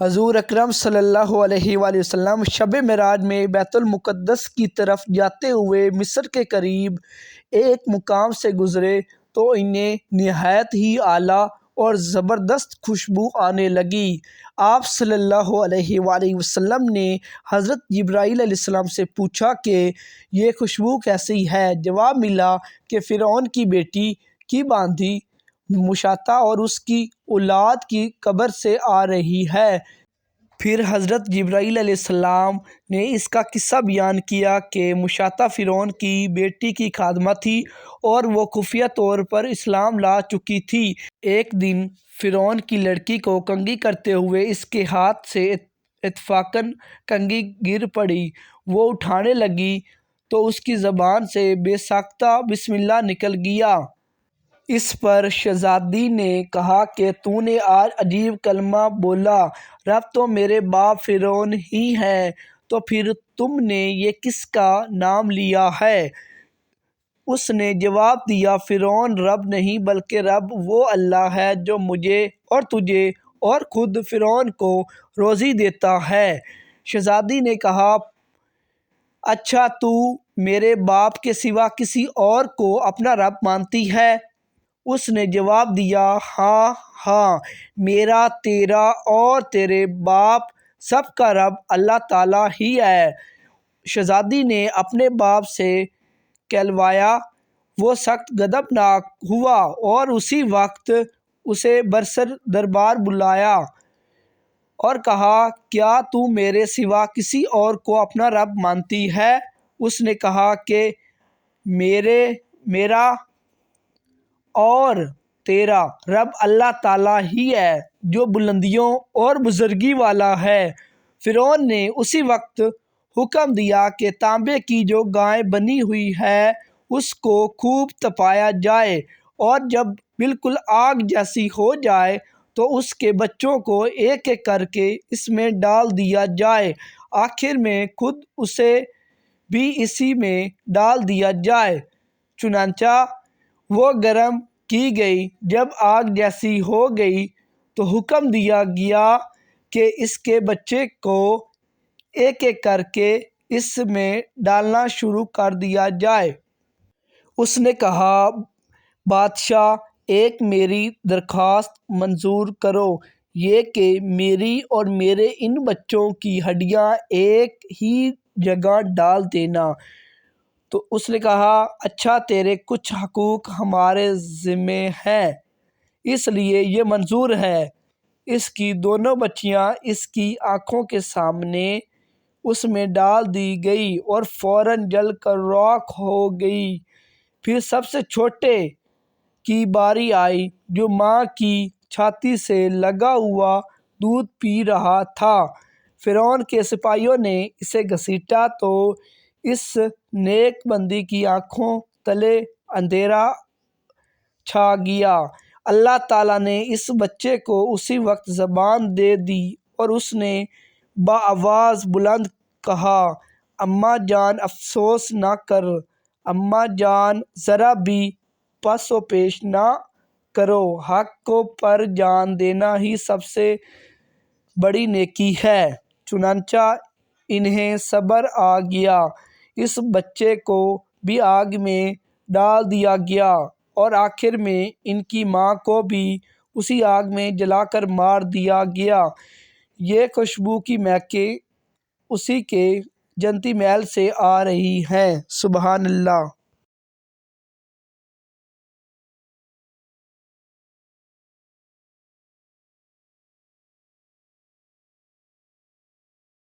حضور اکرم صلی اللہ علیہ وآلہ وسلم شب معراج میں بیت المقدس کی طرف جاتے ہوئے مصر کے قریب ایک مقام سے گزرے تو انہیں نہایت ہی اعلیٰ اور زبردست خوشبو آنے لگی۔ آپ صلی اللہ علیہ وآلہ وسلم نے حضرت جبرائیل علیہ السلام سے پوچھا کہ یہ خوشبو کیسی ہے؟ جواب ملا کہ فرعون کی بیٹی کی باندھی مشاطہ اور اس کی اولاد کی قبر سے آ رہی ہے۔ پھر حضرت جبرائیل علیہ السلام نے اس کا قصہ بیان کیا کہ مشاطہ فرعون کی بیٹی کی خادمہ تھی اور وہ خفیہ طور پر اسلام لا چکی تھی۔ ایک دن فرعون کی لڑکی کو کنگھی کرتے ہوئے اس کے ہاتھ سے اتفاقاً کنگھی گر پڑی۔ وہ اٹھانے لگی تو اس کی زبان سے بے ساختہ بسم اللہ نکل گیا۔ اس پر شہزادی نے کہا کہ تو نے آج عجیب کلمہ بولا، رب تو میرے باپ فرعون ہی ہے، تو پھر تم نے یہ کس کا نام لیا ہے؟ اس نے جواب دیا، فرعون رب نہیں بلکہ رب وہ اللہ ہے جو مجھے اور تجھے اور خود فرعون کو روزی دیتا ہے۔ شہزادی نے کہا، اچھا تو میرے باپ کے سوا کسی اور کو اپنا رب مانتی ہے؟ اس نے جواب دیا، ہاں ہاں، میرا، تیرا اور تیرے باپ سب کا رب اللہ تعالیٰ ہی ہے۔ شہزادی نے اپنے باپ سے کہلوایا۔ وہ سخت غضبناک ہوا اور اسی وقت اسے برسر دربار بلایا اور کہا، کیا تو میرے سوا کسی اور کو اپنا رب مانتی ہے؟ اس نے کہا کہ میرا اور تیرا رب اللہ تعالیٰ ہی ہے جو بلندیوں اور بزرگی والا ہے۔ فرعون نے اسی وقت حکم دیا کہ تانبے کی جو گائے بنی ہوئی ہے اس کو خوب تپایا جائے اور جب بالکل آگ جیسی ہو جائے تو اس کے بچوں کو ایک ایک کر کے اس میں ڈال دیا جائے، آخر میں خود اسے بھی اسی میں ڈال دیا جائے۔ چنانچہ وہ گرم کی گئی۔ جب آگ جیسی ہو گئی تو حکم دیا گیا کہ اس کے بچے کو ایک ایک کر کے اس میں ڈالنا شروع کر دیا جائے۔ اس نے کہا، بادشاہ، ایک میری درخواست منظور کرو، یہ کہ میری اور میرے ان بچوں کی ہڈیاں ایک ہی جگہ ڈال دینا۔ تو اس نے کہا، اچھا، تیرے کچھ حقوق ہمارے ذمہ ہیں، اس لیے یہ منظور ہے۔ اس کی دونوں بچیاں اس کی آنکھوں کے سامنے اس میں ڈال دی گئی اور فوراً جل کر راکھ ہو گئی۔ پھر سب سے چھوٹے کی باری آئی جو ماں کی چھاتی سے لگا ہوا دودھ پی رہا تھا۔ فرعون کے سپاہیوں نے اسے گھسیٹا تو اس نیک بندی کی آنکھوں تلے اندھیرا چھا گیا۔ اللہ تعالیٰ نے اس بچے کو اسی وقت زبان دے دی اور اس نے بآواز بلند کہا، اماں جان افسوس نہ کر، اماں جان ذرا بھی پس و پیش نہ کرو، حق کو پر جان دینا ہی سب سے بڑی نیکی ہے۔ چنانچہ انہیں صبر آ گیا، اس بچے کو بھی آگ میں ڈال دیا گیا اور آخر میں ان کی ماں کو بھی اسی آگ میں جلا کر مار دیا گیا۔ یہ خوشبو کی مہکیں اسی کے جنتی محل سے آ رہی ہیں۔ سبحان اللہ۔